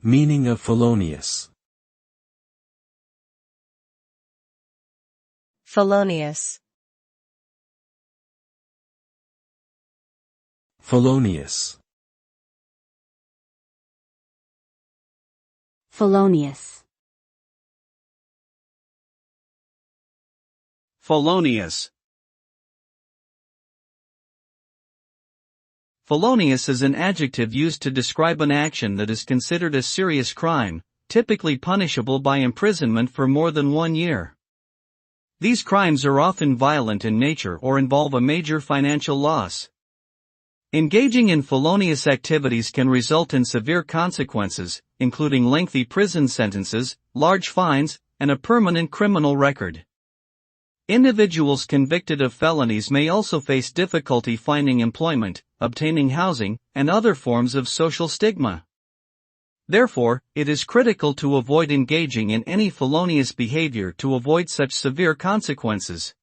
Meaning of felonious. Felonious. Felonious. Felonious. Felonious. Felonious is an adjective used to describe an action that is considered a serious crime, typically punishable by imprisonment for more than 1 year. These crimes are often violent in nature or involve a major financial loss. Engaging in felonious activities can result in severe consequences, including lengthy prison sentences, large fines, and a permanent criminal record. Individuals convicted of felonies may also face difficulty finding employment, obtaining housing, and other forms of social stigma. Therefore, it is critical to avoid engaging in any felonious behavior to avoid such severe consequences.